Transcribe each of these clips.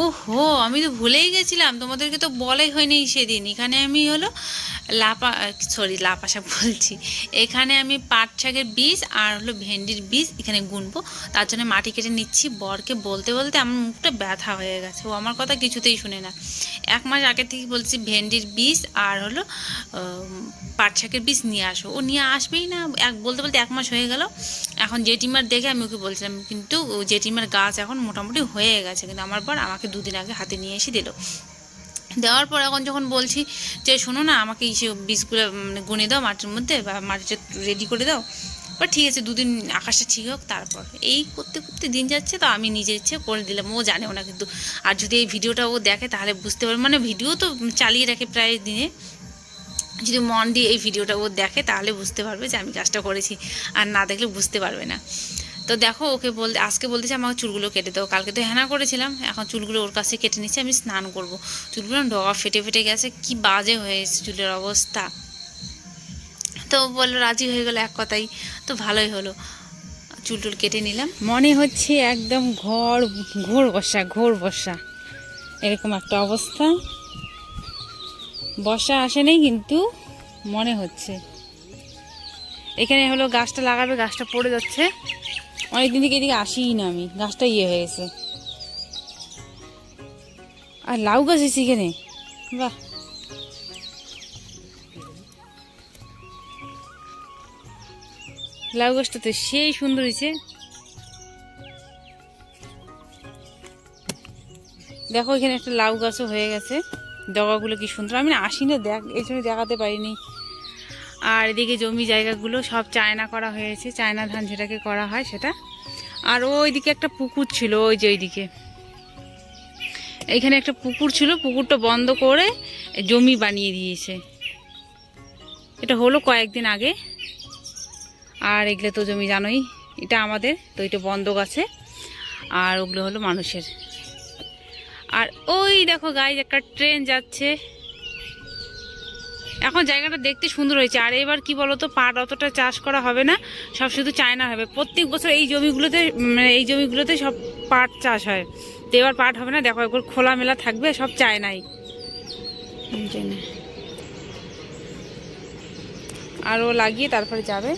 ওহো, আমি তো ভুলেই গেছিলাম, তোমাদেরকে তো বলাই হয়নি সেদিন। এখানে আমি হলো লাপা শাক বলছি, এখানে আমি পাট শাকের বীজ আর হলো ভেন্ডির বীজ এখানে গুনবো। তার জন্য মাটি কেটে নিচ্ছি। বরকে বলতে বলতে আমার মুখটা ব্যথা হয়ে গেছে, ও আমার কথা কিছুতেই শুনে না। 1 মাস আগে থেকে বলছি ভেন্ডির বীজ আর হলো পাট শাকের বীজ নিয়ে আসো, ও নিয়ে আসবেই না। বলতে বলতে 1 মাস হয়ে গেল। এখন জেঠিমার দেখে আমি ওকে বলছিলাম, কিন্তু জেঠিমার গাছ এখন মোটামুটি হয়ে গেছে, কিন্তু আমার পর আমাকে 2 দিন আগে হাতে নিয়ে এসে দিল। দেওয়ার পর এখন যখন বলছি যে শোনো না, আমাকে এই বীজগুলো গুনে দাও মাটির মধ্যে, বা মাটিটা রেডি করে দাও, বা ঠিক আছে 2 দিন আকাশটা ঠিক হোক তারপর। এই করতে করতে দিন যাচ্ছে, তো আমি নিজের ইচ্ছে করে দিলাম, ও জানেও না কিন্তু। আর যদি এই ভিডিওটা ও দেখে তাহলে বুঝতে পারবে, মানে ভিডিও তো চালিয়ে রাখে প্রায় দিনে, যদি মন দিয়ে এই ভিডিওটা ও দেখে তাহলে বুঝতে পারবে যে আমি কাজটা করেছি, আর না দেখলে বুঝতে পারবে না। তো দেখো, ওকে আজকে বলতেছে আমাকে চুলগুলো কেটে দাও। কালকে তো হেনা করেছিলাম, এখন চুলগুলো ওর কাছে কেটে নিচ্ছি। আমি স্নান করব। চুলগুলো ডগা ফেটে ফেটে গেছে, কি বাজে হয়ে এসেছে চুলের অবস্থা। তো বললো, রাজি হয়ে গেলো এক কথাই, তো ভালোই হলো। চুল টুল কেটে নিলাম। মনে হচ্ছে একদম ঘোর বর্ষা এরকম একটা অবস্থা। বর্ষা আসে নেই কিন্তু মনে হচ্ছে। এখানে হলো গাছটা লাগাবে, গাছটা পড়ে যাচ্ছে। অনেকদিন থেকে এদিকে আসিই না আমি, গাছটা হয়ে গেছে। আর লাউ গাছ এসে এখানে, বাহ, লাউ গাছটা তো সেই সুন্দর হয়েছে। দেখো এখানে একটা লাউ গাছও হয়ে গেছে, ডগাগুলো কি সুন্দর। আমি আসি না, এই জন্য দেখাতে পারিনি। আর এদিকে জমি জায়গাগুলো সব চায়না করা হয়েছে, চায়না ধান যেটাকে করা হয় সেটা। আর ওইদিকে একটা পুকুর ছিল, ওই যে ওইদিকে এইখানে একটা পুকুর ছিল, পুকুরটা বন্ধ করে জমি বানিয়ে দিয়েছে। এটা হলো কয়েকদিন আগে। আর এগুলো তো জমি জানোই, এটা আমাদের তো, এটা বন্ধ আছে। আর ওগুলো হলো মানুষের। আর ওই দেখো গাইজ, একটা ট্রেন যাচ্ছে। এখন জায়গাটা দেখতে সুন্দর হয়েছে। আর এবার কি বলতো, পাট অতটা চাষ করা হবে না, সব শুধু চায়না হবে। প্রত্যেক বছর এই জমিগুলোতে সব পাট চাষ হয়, তো এবার পাট হবে না। দেখো একবার খোলামেলা থাকবে, সব চায়নাই। আরও লাগিয়ে তারপরে যাবে।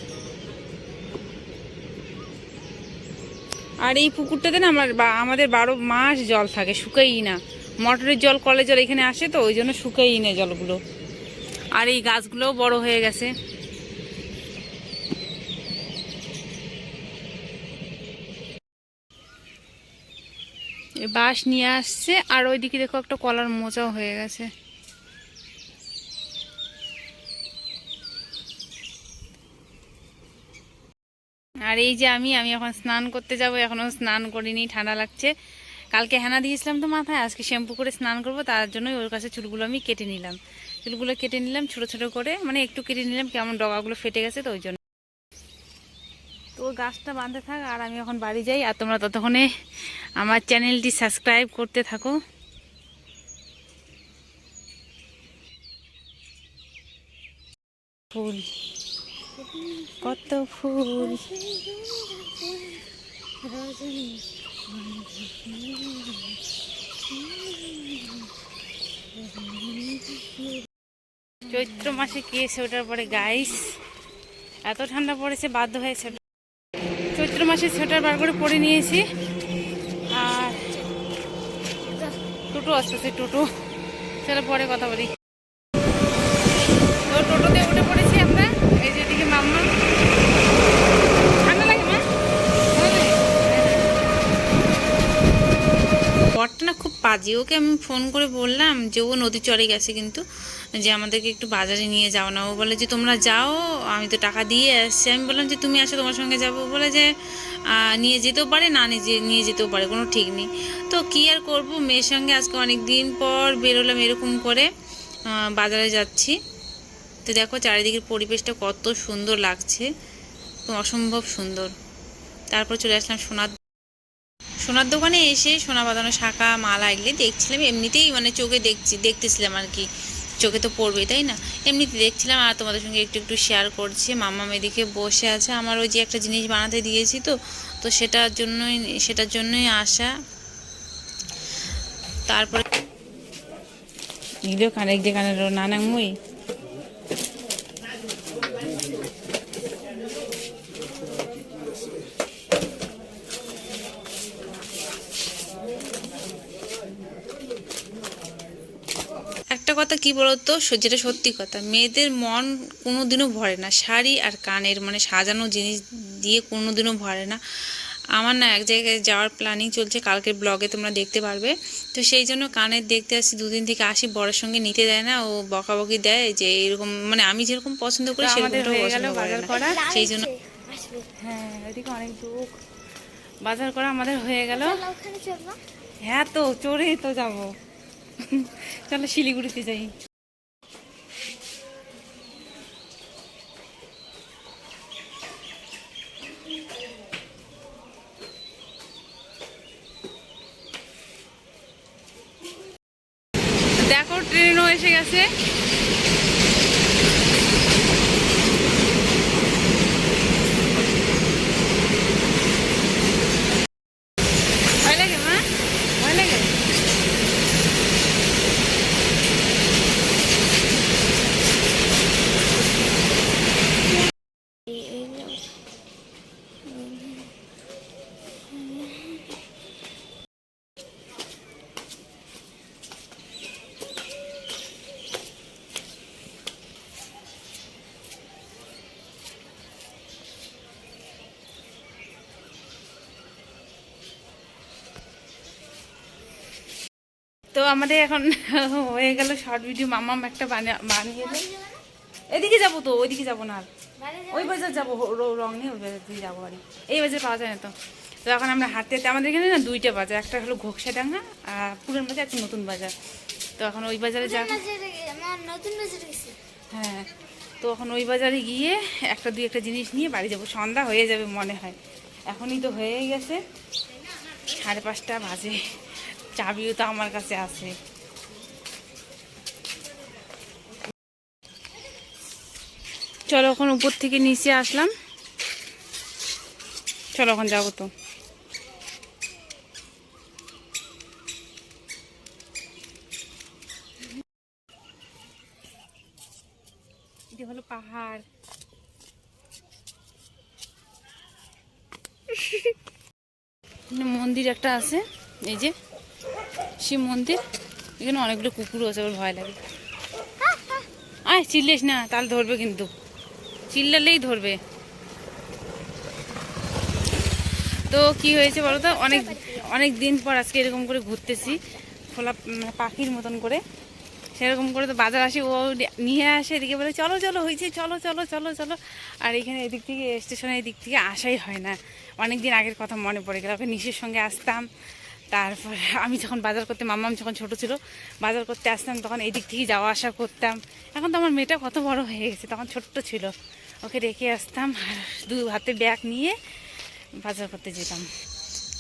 আর এই পুকুরটাতে না আমাদের 12 মাস জল থাকে, শুকাই না। মোটরের জল, কলের জল এখানে আসে, তো ওই জন্য শুকাই না জলগুলো। আর এই গাছগুলোও বড় হয়ে গেছে। বাঁশ নিয়ে আসছে। আর ওইদিকে দেখো একটা কলার মোচাও হয়ে গেছে। আর এই যে আমি এখন স্নান করতে যাব, এখনো স্নান করিনি, ঠান্ডা লাগছে। কালকে হেনা দিয়েছিলাম তো মাথায়, আজকে শ্যাম্পু করে স্নান করব, তার জন্যই ওর কাছে চুলগুলো আমি কেটে নিলাম। চুলগুলো কেটে নিলাম ছোট ছোট করে, মানে একটু কেটে নিলাম, কেমন ডগাগুলো ফেটে গেছে, তো ওই জন্য। তো ওর গাছটা বাঁধতে থাক, আর আমি এখন বাড়ি যাই। আর তোমরা ততক্ষণে আমার চ্যানেলটি সাবস্ক্রাইব করতে থাকো। ফুল, কত ফুল, চৈত্র মাসে কি সোয়েটার পরে গাইস, এত ঠান্ডা পড়েছে বাধ্য হয়ে চৈত্র মাসে সোয়েটার বার করে পরে নিয়েছি। আর টোটো আসতেছে, টোটো, চলো পরে কথা বলি। তো টোটোতে উঠে পড়েছি আমরা, এই যেদিকে মাম্মা। ঠান্ডা লাগে মা, বরটা না খুব বাজে। ওকে আমি ফোন করে বললাম যে ও নদী চড়ে গেছে, কিন্তু যে আমাদেরকে একটু বাজারে নিয়ে যাও না। ও বলে যে তোমরা যাও, আমি তো টাকা দিয়ে আসছি। আমি বললাম যে তুমি আসো, তোমার সঙ্গে যাবো। বলে যে নিয়ে যেতেও পারে, না নিয়ে যেতেও পারে, কোনো ঠিক নেই। তো কী আর করবো, মেয়ের সঙ্গে আজকে অনেক দিন পর বেরোলাম এরকম করে, বাজারে যাচ্ছি। তো দেখো চারিদিকের পরিবেশটা কত সুন্দর লাগছে, তো অসম্ভব সুন্দর। তারপর চলে আসলাম সোনার দোকানে। এসে সোনা বাঁধানো শাঁখা, মালা এগুলি দেখছিলাম এমনিতেই, মানে চোখে দেখতেছিলাম আর কি, চোখে তো পড়বেই তাই না, এমনিতে দেখছিলাম। আর তোমাদের সঙ্গে একটু একটু শেয়ার করছি। মাম্মা এদিকে বসে আছে, আমার ওই যে একটা জিনিস বানাতে দিয়েছি, তো সেটার জন্যই আসা। তারপরে কানে যেখানে নানাং মুই একটা কথা কি বলতো, যেটা সত্যি কথা, মেয়েদের মন কোনোদিনও ভরে না শাড়ি আর কানের মানে সাজানো জিনিস দিয়ে, কোনোদিনও ভরে না। আমার না এক জায়গায় যাওয়ার প্ল্যানিং চলছে, কালকের ব্লগে তোমরা দেখতে পারবে। তো সেই জন্য কানের দেখতে আসি, দুদিন থেকে আসি, বড়ের সঙ্গে নিতে দেয় না, ও বকাবকি দেয় যে এরকম মানে আমি যেরকম পছন্দ করি সেরকমটাও পছন্দ করে না, সেই জন্য। হ্যাঁ, এদিকে অনেক দুঃখ, বাজার করা আমাদের হয়ে গেল। হ্যাঁ তো চড়েই তো যাবো, চলো শিলিগুড়িতে যাই। দেখো ট্রেনও এসে গেছে। ভয় লাগে মা, ভয় লাগে। তো আমাদের এখন হয়ে গেল শর্ট ভিডিও। মামাম একটা বানিয়ে দেয়। এদিকে যাবো তো, ওইদিকে যাবো না, আর ওই বাজার যাবো, রং নেই, ওই বাজার দিয়ে যাবো বাড়ি। এই বাজার পাওয়া যায় না তো। তো এখন আমরা হাঁটতে হাঁটতে, আমাদের এখানে না দুইটা বাজার, একটা হলো ঘোকসাডাঙ্গা আর পুরান বাজার, একটা নতুন বাজার। তো এখন ওই বাজারে যাব। হ্যাঁ, তো এখন ওই বাজারে গিয়ে একটা জিনিস নিয়ে বাড়ি যাবো। সন্ধ্যা হয়ে যাবে মনে হয়, এখনই তো হয়ে গেছে 5:30 বাজে। চাবিও তো আমার কাছে আছে। চলো এখন উপর থেকে নিচে আসলাম, চলো এখন যাবো তো। এটা হলো পাহাড়। মন্দির একটা আছে, এই যে শিব মন্দির। এখানে অনেকগুলো কুকুরও আছে, ওর ভয় লাগে। আয় চিল্লিস না, তাহলে ধরবে, কিন্তু চিল্লালেই ধরবে। তো কি হয়েছে বলো তো, অনেক দিন পর আজকে এরকম করে ঘুরতেছি, খোলা পাখির মতন করে। সেরকম করে তো বাজার আসি, ও নিয়ে আসে, এদিকে বলে চলো চলো হয়েছে, চলো চলো চলো চলো। আর এখানে এদিক থেকে স্টেশনের এদিক থেকে আসাই হয় না। অনেক দিন আগের কথা মনে পড়ে গেল, ওকে নিশের সঙ্গে আসতাম। তারপরে আমি যখন বাজার করতে, মাম্মাম যখন ছোট ছিল, বাজার করতে আসতাম, তখন এই দিক থেকে যাওয়া আসা করতাম। এখন তো আমার মেয়েটা কত বড় হয়ে গেছে, তখন ছোট্ট ছিল, ওকে রেখে আসতাম আর 2 হাতে ব্যাগ নিয়ে বাজার করতে যেতাম।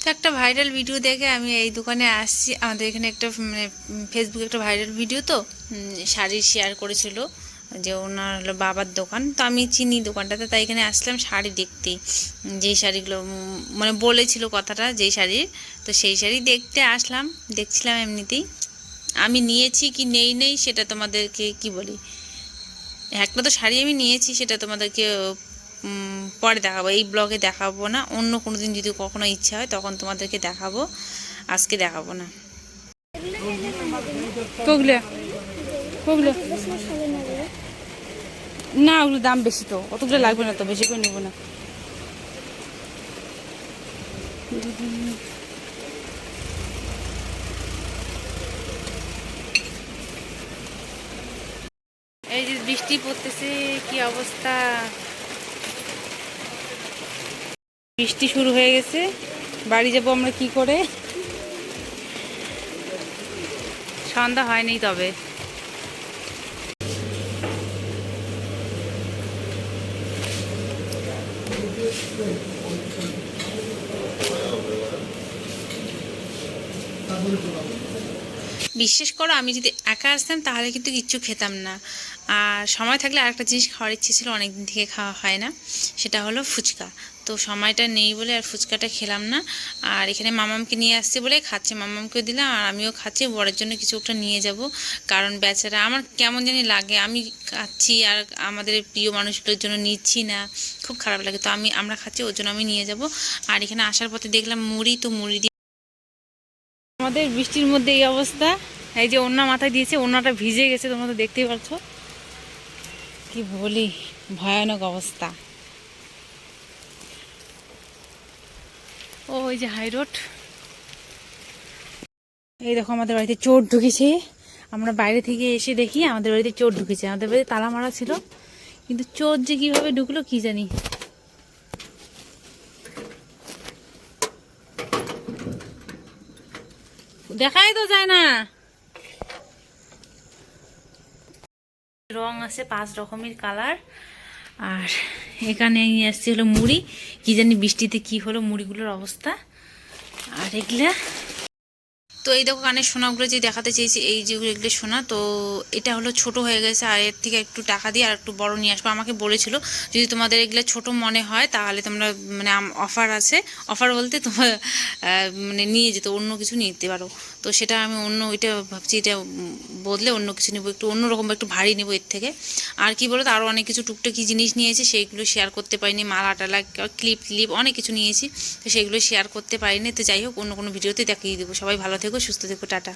তো একটা ভাইরাল ভিডিও দেখে আমি এই দোকানে আসছি। আমাদের এখানে একটা মানে ফেসবুকে একটা ভাইরাল ভিডিও, তো শাড়ি শেয়ার করেছিল যে ওনার হলো বাবার দোকান। তো আমি চিনি দোকানটাতে, তাই এখানে আসলাম শাড়ি দেখতে, যেই শাড়িগুলো মানে বলেছিল কথাটা, যেই শাড়ির, তো সেই শাড়ি দেখতে আসলাম। দেখছিলাম এমনিতেই, আমি নিয়েছি কি নেই সেটা তোমাদেরকে কি বলি, একটা তো শাড়ি আমি নিয়েছি, সেটা তোমাদেরকে পরে দেখাবো, এই ব্লগে দেখাবো না, অন্য কোনো দিন যদি কখনো ইচ্ছা হয় তখন তোমাদেরকে দেখাবো, আজকে দেখাবো না। কোগুলো কোগুলো না, ওগুলো দাম বেশি, তো অতগুলো লাগবে না, তো বেশি করে নেবো না। এই যে বৃষ্টি পড়তেছে, কি অবস্থা, বৃষ্টি শুরু হয়ে গেছে। বাড়ি যাবো আমরা কি করে, সন্ধ্যা হয়নি তবে। বিশ্বাস করো, আমি যদি একা আসতাম তাহলে কিন্তু কিচ্ছু খেতাম না। আর সময় থাকলে আরেকটা জিনিস খাওয়ার ইচ্ছে ছিল, অনেকদিন থেকে খাওয়া হয় না, সেটা হলো ফুচকা। তো সময়টা নেই বলে আর ফুচকাটা খেলাম না। আর এখানে মামামকে নিয়ে আসছে বলে খাচ্ছে, মামামকেও দিলাম আর আমিও খাচ্ছি। বরের জন্য কিছু একটা নিয়ে যাব, কারণ বেচারা আমার কেমন জানি লাগে, আমি খাচ্ছি আর আমাদের প্রিয় মানুষগুলোর জন্য নিচ্ছি না, খুব খারাপ লাগে। তো আমরা খাচ্ছি, ওর জন্য আমি নিয়ে যাব। আর এখানে আসার পথে দেখলাম মুড়ি, তো মুড়ি দিয়ে আমাদের বৃষ্টির মধ্যে এই অবস্থা। এই যে ওড়না মাথায় দিয়েছে, ওড়নাটা ভিজে গেছে, তোমরা তো দেখতেই পাচ্ছ। কি বলি, ভয়ানক অবস্থা। ও ওই যে হাই রোড, এই দেখো আমাদের বাড়িতে চোর ঢুকেছে। আমরা বাইরে থেকে এসে দেখি আমাদের বাড়িতে চোর ঢুকেছে। আমাদের বাড়িতে তালা মারা ছিল, কিন্তু চোর যে কিভাবে ঢুকলো কি জানি। দেখাই তো যায় না। রং আছে 5 রকমের কালার। আর এখানে নিয়ে আসছে হলো মুড়ি, কি জানি বৃষ্টিতে কি হলো মুড়িগুলোর অবস্থা। আর এগুলা তো এই দেখো কানের সোনাগুলো যে দেখাতে চেয়েছি, এই যেগুলো এগুলো সোনা, তো এটা হলো ছোট হয়ে গেছে, আর এর থেকে একটু টাকা দিয়ে আর একটু বড় নিয়ে আসবো। আমাকে বলেছিল যদি তোমাদের এগুলো ছোট মনে হয় তাহলে তোমরা মানে অফার আছে, অফার বলতে তোমার মানে নিয়ে যেতে অন্য কিছু নিতে পারো। তো সেটা আমি ওইটা ভাবছি, এটা বদলে অন্য কিছু নেবো, একটু অন্যরকম একটু ভারী নেবো এর থেকে। আর কি বলো তো, আরও অনেক কিছু টুকটাকি জিনিস নিয়েছি, সেইগুলো শেয়ার করতে পারিনি। মালা টালা ক্লিপ অনেক কিছু নিয়েছি, তো সেগুলো শেয়ার করতে পারিনি। তো যাই হোক, অন্য কোনো ভিডিওতে দেখিয়ে দেবো। সবাই ভালো থেকো, সুস্থ থেকো, টাটা।